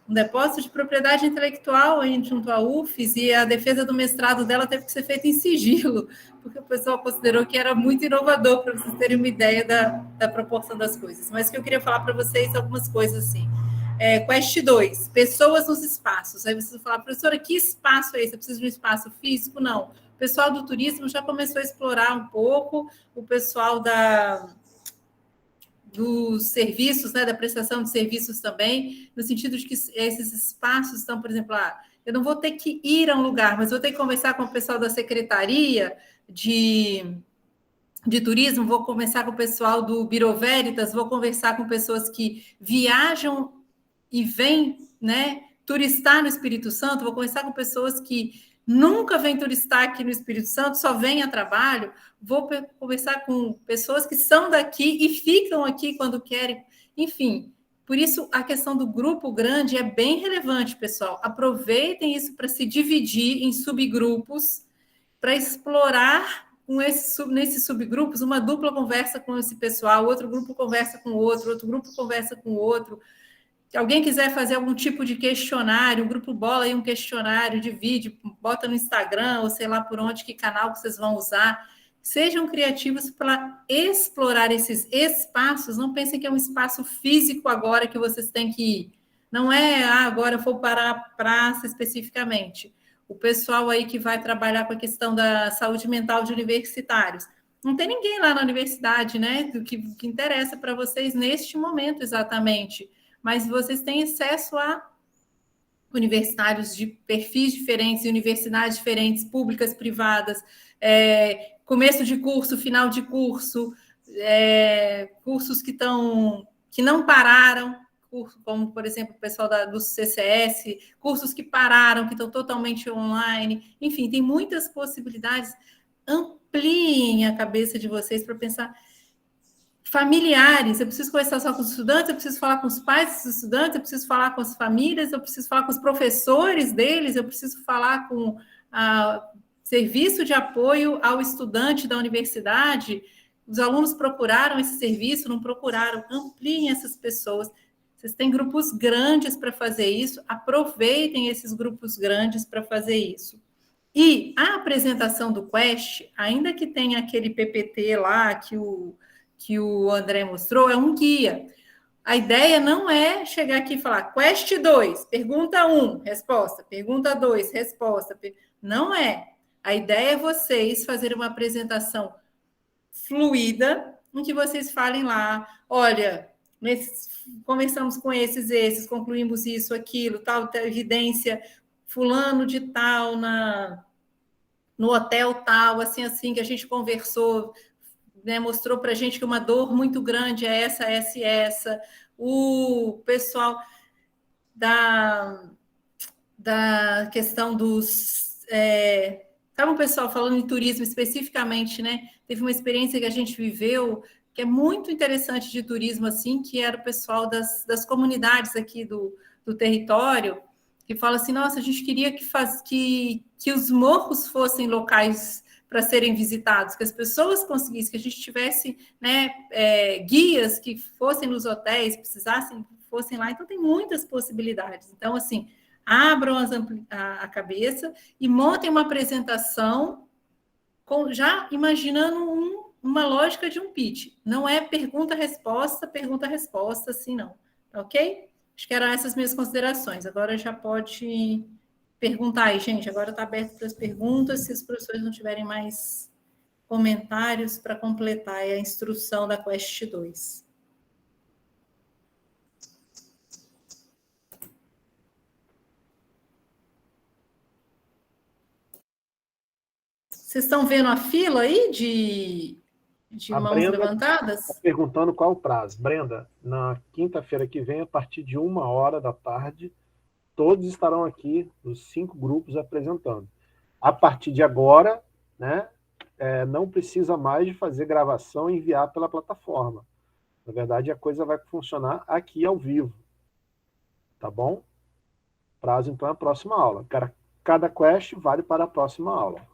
um depósito de propriedade intelectual junto à UFES, e a defesa do mestrado dela teve que ser feita em sigilo, porque o pessoal considerou que era muito inovador, para vocês terem uma ideia da proporção das coisas. Mas que eu queria falar para vocês algumas coisas assim. Quest 2, pessoas nos espaços. Aí vocês vão falar, professora, que espaço é esse? Você precisa de um espaço físico? Não. O pessoal do turismo já começou a explorar um pouco, o pessoal dos serviços, né, da prestação de serviços também, no sentido de que esses espaços estão, por exemplo, eu não vou ter que ir a um lugar, mas vou ter que conversar com o pessoal da Secretaria de Turismo, vou conversar com o pessoal do Bureau Veritas, vou conversar com pessoas que viajam e vêm, né, turistar no Espírito Santo, vou conversar com pessoas que nunca vêm turistar aqui no Espírito Santo, só vêm a trabalho, vou conversar com pessoas que são daqui e ficam aqui quando querem, enfim. Por isso, a questão do grupo grande é bem relevante, pessoal. Aproveitem isso para se dividir em subgrupos, para explorar nesses subgrupos, uma dupla conversa com esse pessoal, outro grupo conversa com o outro grupo conversa com o outro. Se alguém quiser fazer algum tipo de questionário, o grupo bola aí um questionário de vídeo, bota no Instagram, ou sei lá por onde, que canal que vocês vão usar. Sejam criativos para explorar esses espaços. Não pensem que é um espaço físico agora que vocês têm que ir. Não é, agora eu vou para a praça especificamente. O pessoal aí que vai trabalhar com a questão da saúde mental de universitários. Não tem ninguém lá na universidade, né? Do que interessa para vocês neste momento exatamente. Mas vocês têm acesso a universitários de perfis diferentes, universidades diferentes, públicas, privadas, começo de curso, final de curso, cursos que não pararam, como, por exemplo, o pessoal do CCS, cursos que pararam, que estão totalmente online. Enfim, tem muitas possibilidades. Ampliem a cabeça de vocês para pensar... Familiares, eu preciso conversar só com os estudantes, eu preciso falar com os pais dos estudantes, eu preciso falar com as famílias, eu preciso falar com os professores deles, eu preciso falar com o serviço de apoio ao estudante da universidade. Os alunos procuraram esse serviço, não procuraram? Ampliem essas pessoas. Vocês têm grupos grandes para fazer isso, aproveitem esses grupos grandes para fazer isso. E a apresentação do Quest, ainda que tenha aquele PPT lá que o André mostrou, é um guia. A ideia não é chegar aqui e falar Quest 2, pergunta 1, resposta, pergunta 2, resposta. Não é. A ideia é vocês fazerem uma apresentação fluida, em que vocês falem lá, olha, conversamos com esses, concluímos isso, aquilo, tal evidência, fulano de tal, no hotel tal, assim, que a gente conversou, né, mostrou para a gente que uma dor muito grande é essa. O pessoal da questão dos... Estava um pessoal falando em turismo especificamente, né? Teve uma experiência que a gente viveu que é muito interessante de turismo, assim, que era o pessoal das comunidades aqui do território, que fala assim, nossa, a gente queria que os morros fossem locais para serem visitados, que as pessoas conseguissem, que a gente tivesse, né, guias que fossem nos hotéis, fossem lá. Então, tem muitas possibilidades. Então, assim, abram a cabeça e montem uma apresentação já imaginando uma lógica de um pitch. Não é pergunta-resposta, assim, não. Ok? Acho que eram essas minhas considerações. Agora já pode perguntar aí, gente. Agora está aberto para as perguntas. Se os professores não tiverem mais comentários para completar a instrução da Quest 2. Vocês estão vendo a fila aí de mãos Brenda levantadas? Está perguntando qual o prazo. Brenda, na quinta-feira que vem, a partir de 13h, todos estarão aqui, os 5 grupos, apresentando. A partir de agora, né, não precisa mais de fazer gravação e enviar pela plataforma. Na verdade, a coisa vai funcionar aqui ao vivo. Tá bom? Prazo, então, é a próxima aula. Cada quest vale para a próxima aula.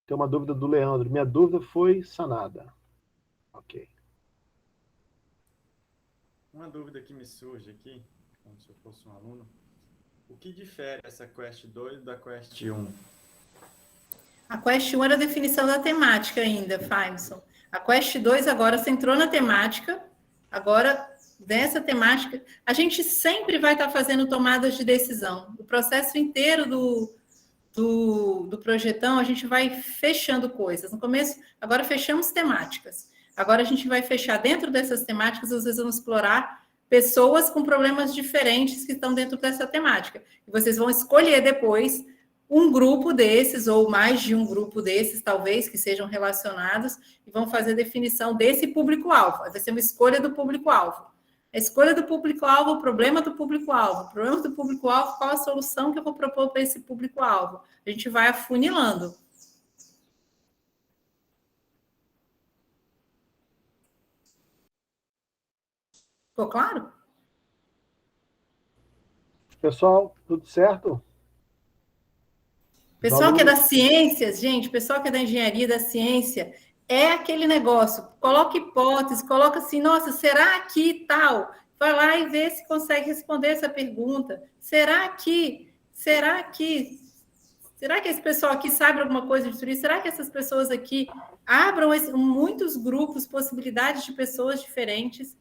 Tem uma dúvida do Leandro. Minha dúvida foi sanada. Ok. Uma dúvida que me surge aqui, como se eu fosse um aluno, o que difere essa Quest 2 da Quest 1? A Quest 1 era a definição da temática ainda, Faimson. A Quest 2 agora você entrou na temática, agora dessa temática, a gente sempre vai estar fazendo tomadas de decisão. O processo inteiro do projetão, a gente vai fechando coisas. No começo, agora fechamos temáticas. Agora a gente vai fechar dentro dessas temáticas, vocês vão explorar pessoas com problemas diferentes que estão dentro dessa temática. E vocês vão escolher depois um grupo desses, ou mais de um grupo desses, talvez, que sejam relacionados, e vão fazer a definição desse público-alvo. Vai ser uma escolha do público-alvo. A escolha do público-alvo, o problema do público-alvo. O problema do público-alvo, qual a solução que eu vou propor para esse público-alvo? A gente vai afunilando. Ficou claro? Pessoal, tudo certo? Pessoal que é das ciências, gente, pessoal que é da engenharia, da ciência, é aquele negócio, coloca hipótese, coloca assim, nossa, será que tal? Vai lá e vê se consegue responder essa pergunta. Será que esse pessoal aqui sabe alguma coisa de turismo? Será que essas pessoas aqui abram muitos grupos, possibilidades de pessoas diferentes?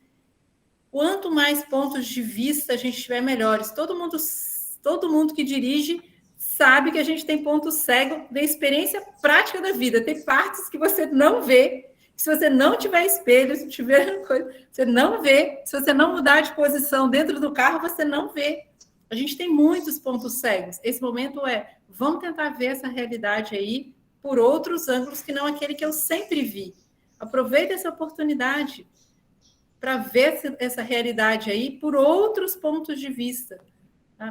Quanto mais pontos de vista a gente tiver, melhores. Todo mundo que dirige sabe que a gente tem ponto cego da experiência prática da vida. Tem partes que você não vê. Se você não tiver espelho, se tiver coisa, você não vê. Se você não mudar de posição dentro do carro, você não vê. A gente tem muitos pontos cegos. Esse momento vamos tentar ver essa realidade aí por outros ângulos que não aquele que eu sempre vi. Aproveita essa oportunidade para ver essa realidade aí por outros pontos de vista.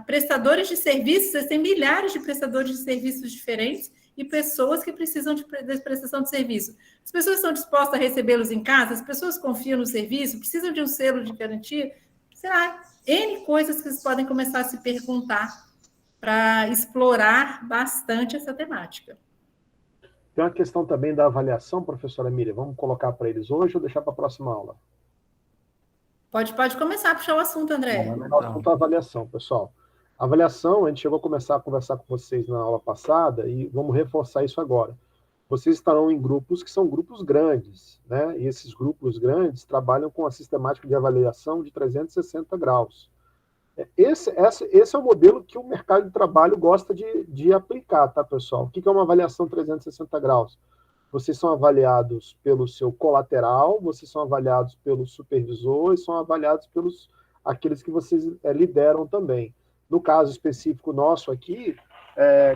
Prestadores de serviços, vocês têm milhares de prestadores de serviços diferentes e pessoas que precisam de prestação de serviço. As pessoas estão dispostas a recebê-los em casa, as pessoas confiam no serviço, precisam de um selo de garantia, sei lá, N coisas que vocês podem começar a se perguntar para explorar bastante essa temática. Tem uma questão também da avaliação, professora Miriam. Vamos colocar para eles hoje ou deixar para a próxima aula? Pode começar a puxar o assunto, André. O assunto é avaliação, pessoal. A avaliação, a gente chegou a começar a conversar com vocês na aula passada e vamos reforçar isso agora. Vocês estarão em grupos que são grupos grandes, né? E esses grupos grandes trabalham com a sistemática de avaliação de 360 graus. Esse é o modelo que o mercado de trabalho gosta de aplicar, tá, pessoal? O que é uma avaliação 360 graus? Vocês são avaliados pelo seu colateral, vocês são avaliados pelo supervisor e são avaliados pelos aqueles que vocês lideram também. No caso específico nosso aqui,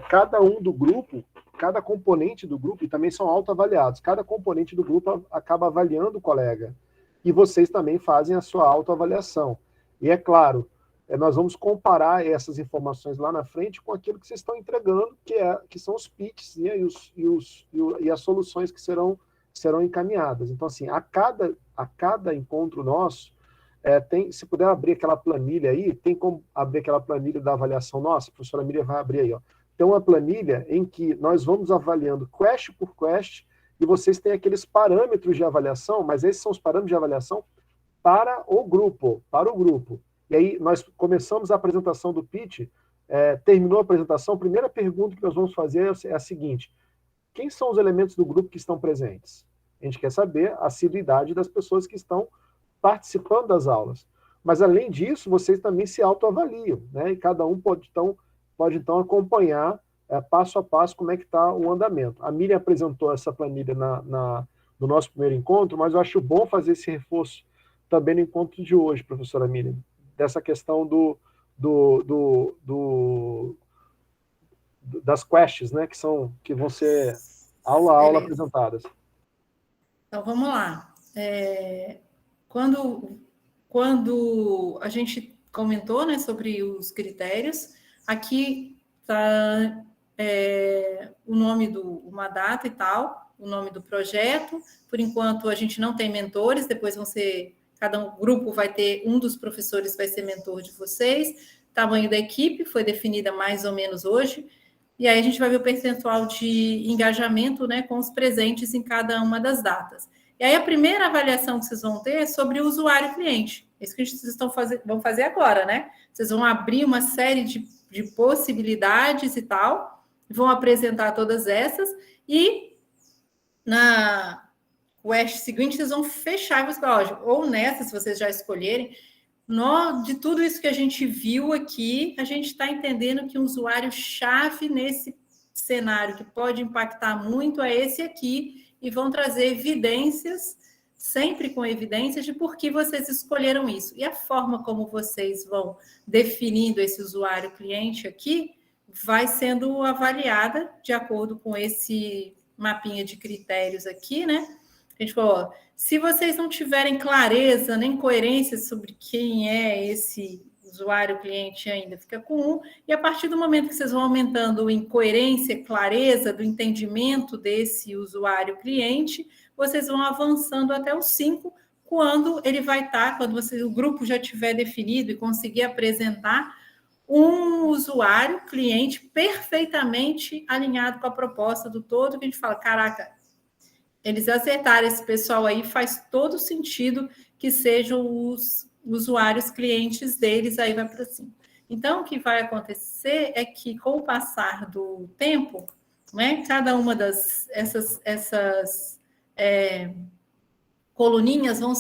cada um do grupo, cada componente do grupo, e também são autoavaliados, cada componente do grupo acaba avaliando o colega. E vocês também fazem a sua autoavaliação. E é claro, nós vamos comparar essas informações lá na frente com aquilo que vocês estão entregando, que são os pitches, né, e as soluções que serão encaminhadas. Então, assim, a a cada encontro nosso, se puder abrir aquela planilha aí, tem como abrir aquela planilha da avaliação nossa? A professora Miriam vai abrir aí, ó. Tem uma planilha em que nós vamos avaliando quest por quest, e vocês têm aqueles parâmetros de avaliação, mas esses são os parâmetros de avaliação para o grupo. E aí nós começamos a apresentação do pitch, terminou a apresentação, a primeira pergunta que nós vamos fazer é a seguinte: quem são os elementos do grupo que estão presentes? A gente quer saber a assiduidade das pessoas que estão participando das aulas. Mas, além disso, vocês também se autoavaliam, né? E cada um pode então acompanhar passo a passo como é que está o andamento. A Miriam apresentou essa planilha no nosso primeiro encontro, mas eu acho bom fazer esse reforço também no encontro de hoje, professora Miriam, dessa questão das quests, né, que vão ser aula a aula apresentadas. Então, vamos lá. Quando a gente comentou, né, sobre os critérios, aqui está o nome uma data e tal, o nome do projeto. Por enquanto, a gente não tem mentores, depois cada grupo vai ter, um dos professores vai ser mentor de vocês. Tamanho da equipe foi definida mais ou menos hoje, e aí a gente vai ver o percentual de engajamento, né, com os presentes em cada uma das datas. E aí a primeira avaliação que vocês vão ter é sobre o usuário-cliente. Isso que vocês vão fazer agora, né? Vocês vão abrir uma série de possibilidades e tal, vão apresentar todas essas, e na quest seguinte vocês vão fechar, ou nessa, se vocês já escolherem, de tudo isso que a gente viu aqui, a gente está entendendo que um usuário-chave nesse cenário que pode impactar muito é esse aqui, e vão trazer evidências, sempre com evidências de por que vocês escolheram isso. E a forma como vocês vão definindo esse usuário-cliente aqui vai sendo avaliada de acordo com esse mapinha de critérios aqui, né? A gente falou, se vocês não tiverem clareza nem coerência sobre quem é esse usuário-cliente ainda, fica com 1, e a partir do momento que vocês vão aumentando em coerência, clareza do entendimento desse usuário-cliente, vocês vão avançando até o 5, quando ele vai estar, quando o grupo já tiver definido e conseguir apresentar um usuário, cliente, perfeitamente alinhado com a proposta do todo, que a gente fala, caraca, eles acertaram esse pessoal aí, faz todo sentido que sejam os usuários clientes deles, aí vai para cima. Então, o que vai acontecer é que, com o passar do tempo, né, cada uma essas coluninhas vão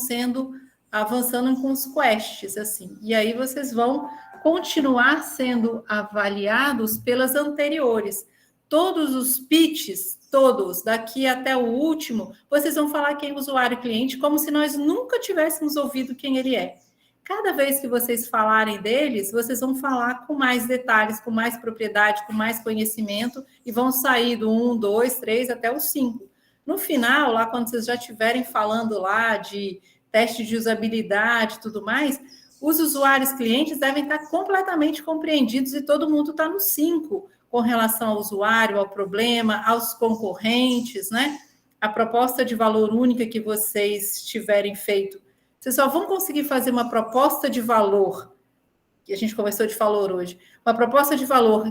avançando com os quests, assim, e aí vocês vão continuar sendo avaliados pelas anteriores. Todos os pitches, todos, daqui até o último, vocês vão falar quem é o usuário-cliente, como se nós nunca tivéssemos ouvido quem ele é. Cada vez que vocês falarem deles, vocês vão falar com mais detalhes, com mais propriedade, com mais conhecimento, e vão sair do 1, 2, 3 até o 5. No final, lá quando vocês já estiverem falando lá de teste de usabilidade e tudo mais, os usuários clientes devem estar completamente compreendidos e todo mundo está no 5, com relação ao usuário, ao problema, aos concorrentes, né? A proposta de valor única que vocês tiverem feito. Vocês só vão conseguir fazer uma proposta de valor, que a gente conversou de valor hoje, uma proposta de valor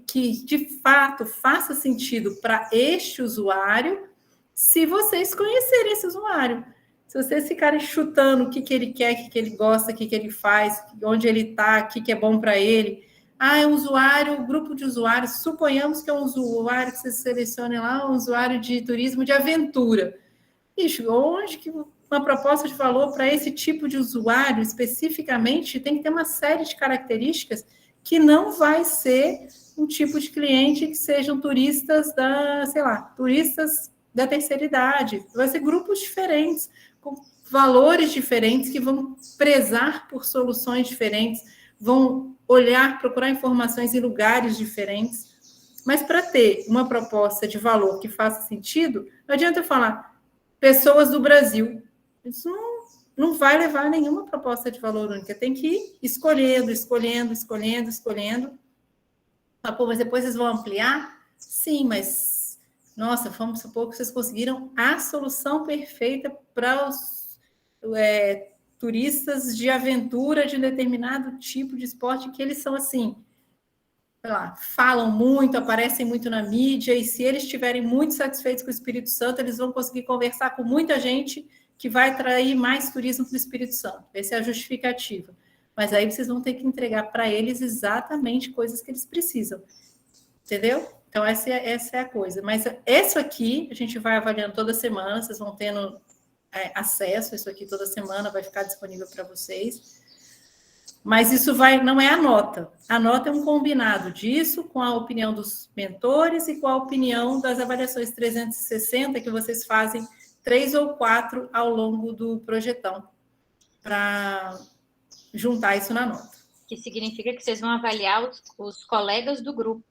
que, de fato, faça sentido para este usuário, se vocês conhecerem esse usuário. Se vocês ficarem chutando o que ele quer, o que ele gosta, o que ele faz, onde ele está, o que é bom para ele. É um usuário, grupo de usuários, suponhamos que é um usuário que vocês selecionem lá, um usuário de turismo de aventura. Ixi, onde que uma proposta de valor para esse tipo de usuário, especificamente, tem que ter uma série de características que não vai ser um tipo de cliente que sejam turistas turistas da terceira idade. Vai ser grupos diferentes, com valores diferentes, que vão prezar por soluções diferentes, vão procurar informações em lugares diferentes. Mas para ter uma proposta de valor que faça sentido, não adianta eu falar pessoas do Brasil. Isso não vai levar a nenhuma proposta de valor única. Tem que ir escolhendo. Mas depois vocês vão ampliar? Sim, nossa, vamos supor que vocês conseguiram a solução perfeita para turistas de aventura de determinado tipo de esporte que eles são assim, sei lá, falam muito, aparecem muito na mídia, e se eles estiverem muito satisfeitos com o Espírito Santo, eles vão conseguir conversar com muita gente que vai atrair mais turismo para o Espírito Santo. Essa é a justificativa. Mas aí vocês vão ter que entregar para eles exatamente coisas que eles precisam. Entendeu? Então, essa é a coisa. Mas isso aqui, a gente vai avaliando toda semana, vocês vão tendo acesso a isso aqui toda semana, vai ficar disponível para vocês. Mas isso não é a nota. A nota é um combinado disso com a opinião dos mentores e com a opinião das avaliações 360 que vocês fazem 3 ou 4 ao longo do projetão, para juntar isso na nota. Que significa que vocês vão avaliar os colegas do grupo,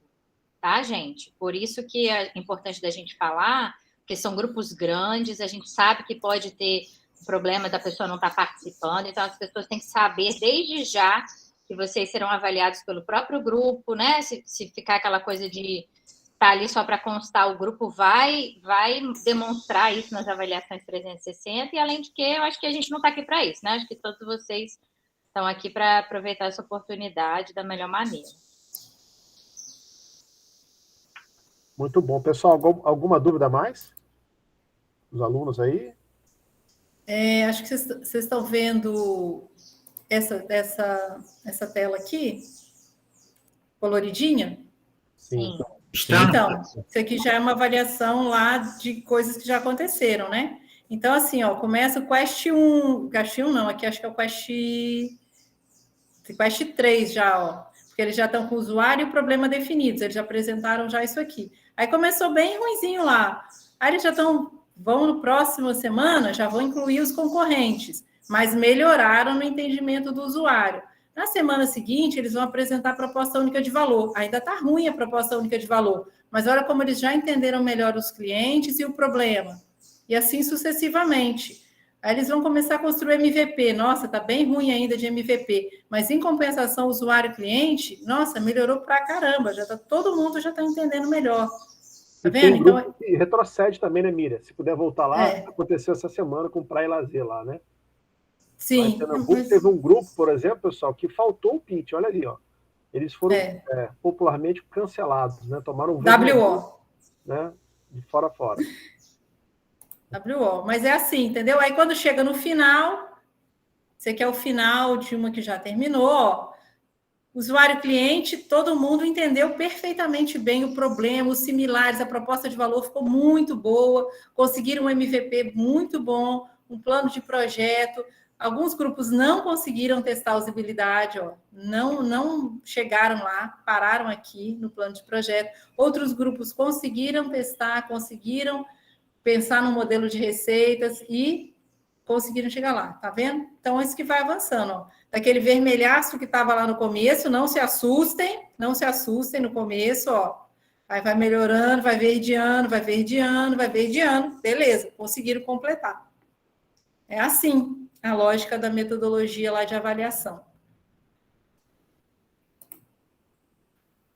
tá, gente? Por isso que é importante da gente falar, porque são grupos grandes, a gente sabe que pode ter problema da pessoa não estar participando, então as pessoas têm que saber desde já que vocês serão avaliados pelo próprio grupo, né? Se ficar aquela coisa de estar ali só para constar, o grupo vai demonstrar isso nas avaliações 360, e além de que eu acho que a gente não está aqui para isso, né? Acho que todos vocês estão aqui para aproveitar essa oportunidade da melhor maneira. Muito bom. Pessoal, alguma dúvida a mais? Os alunos aí? Acho que vocês estão vendo essa tela aqui, coloridinha? Sim. Então, isso aqui já é uma avaliação lá de coisas que já aconteceram, né? Então, assim, ó, começa o Quest 1, Quest 1 não, aqui acho que é o Quest 3 já, ó, porque eles já estão com o usuário e o problema definidos, eles já apresentaram já isso aqui. Aí começou bem ruinzinho lá, aí eles já vão no próximo semana, já vão incluir os concorrentes, mas melhoraram no entendimento do usuário. Na semana seguinte, eles vão apresentar a proposta única de valor. Ainda está ruim a proposta única de valor, mas olha como eles já entenderam melhor os clientes e o problema. E assim sucessivamente. Aí eles vão começar a construir MVP. Nossa, está bem ruim ainda de MVP. Mas, em compensação, usuário-cliente, nossa, melhorou pra caramba. Todo mundo já está entendendo melhor. Tá vendo? Então, e retrocede também, né, Miriam? Se puder voltar lá, aconteceu essa semana com Praia e Lazer lá, né? Sim. Em Pernambuco teve um grupo, por exemplo, pessoal, que faltou o pitch. Olha ali, ó. Eles foram popularmente cancelados, né? Tomaram um WO. Né? De fora a fora. WO. Mas é assim, entendeu? Aí quando chega no final, você quer o final de uma que já terminou, ó. Usuário-cliente, todo mundo entendeu perfeitamente bem o problema, os similares, a proposta de valor ficou muito boa, conseguiram um MVP muito bom, um plano de projeto. Alguns grupos não conseguiram testar a usabilidade, ó, não chegaram lá, pararam aqui no plano de projeto. Outros grupos conseguiram testar, conseguiram pensar no modelo de receitas e conseguiram chegar lá, tá vendo? Então, isso que vai avançando, ó. Daquele vermelhaço que estava lá no começo, não se assustem no começo, ó. Aí vai melhorando, vai verdeando, beleza, conseguiram completar. É assim a lógica da metodologia lá de avaliação.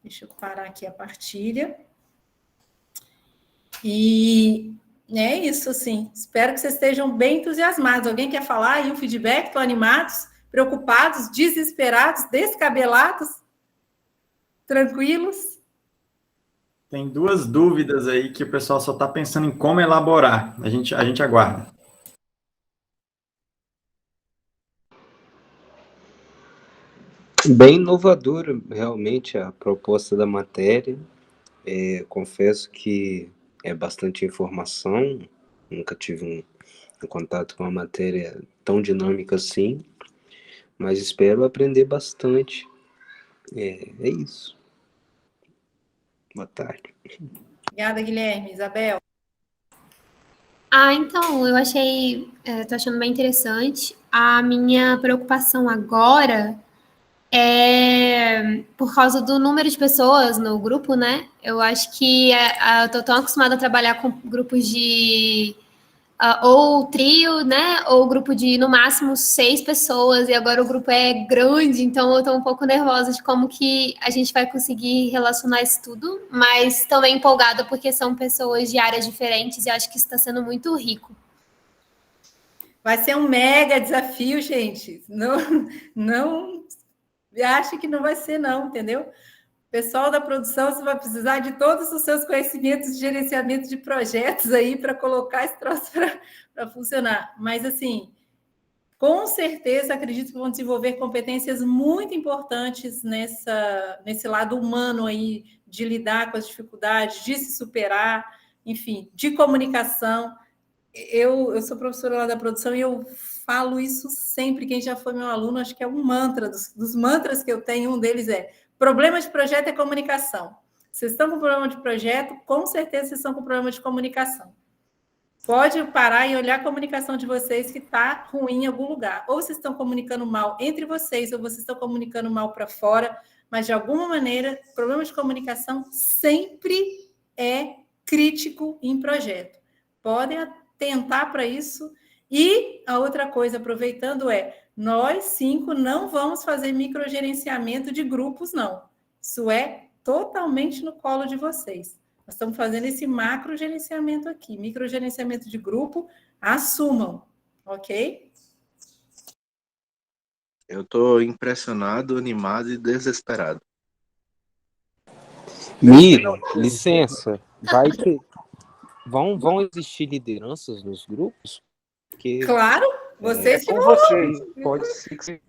Deixa eu parar aqui a partilha. E é isso, assim. Espero que vocês estejam bem entusiasmados. Alguém quer falar aí um feedback? Estão animados, preocupados, desesperados, descabelados, tranquilos? Tem 2 dúvidas aí que o pessoal só está pensando em como elaborar. A gente aguarda. Bem inovadora, realmente, a proposta da matéria. Confesso que é bastante informação, nunca tive um contato com uma matéria tão dinâmica assim, mas espero aprender bastante. É isso. Boa tarde. Obrigada, Guilherme. Isabel? Então, eu tô achando bem interessante. A minha preocupação agora por causa do número de pessoas no grupo, né? Eu acho que eu tô tão acostumada a trabalhar com grupos de ou trio, né? Ou grupo de, no máximo, 6 pessoas, e agora o grupo é grande, então eu tô um pouco nervosa de como que a gente vai conseguir relacionar isso tudo, mas também empolgada porque são pessoas de áreas diferentes e acho que isso está sendo muito rico. Vai ser um mega desafio, gente. Não ache que não vai ser, não, entendeu? Pessoal da produção, você vai precisar de todos os seus conhecimentos de gerenciamento de projetos aí para colocar esse troço para funcionar. Mas, assim, com certeza, acredito que vão desenvolver competências muito importantes nesse lado humano aí, de lidar com as dificuldades, de se superar, enfim, de comunicação. Eu sou professora lá da produção e eu falo isso sempre. Quem já foi meu aluno, acho que é um mantra, dos mantras que eu tenho, um deles é: problema de projeto é comunicação. Vocês estão com problema de projeto, com certeza vocês estão com problema de comunicação. Pode parar e olhar a comunicação de vocês que está ruim em algum lugar. Ou vocês estão comunicando mal entre vocês, ou vocês estão comunicando mal para fora, mas de alguma maneira, problema de comunicação sempre é crítico em projeto. Podem atentar para isso. E a outra coisa, aproveitando, nós 5 não vamos fazer microgerenciamento de grupos, não. Isso é totalmente no colo de vocês. Nós estamos fazendo esse macrogerenciamento aqui, microgerenciamento de grupo, assumam, ok? Eu estou impressionado, animado e desesperado. Miriam, licença, vão existir lideranças nos grupos? Porque, claro, vocês com vocês. Pode ser que seja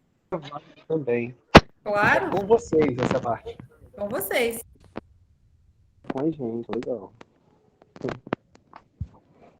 também. Claro. Com vocês, essa parte. Com vocês. ai, gente, legal.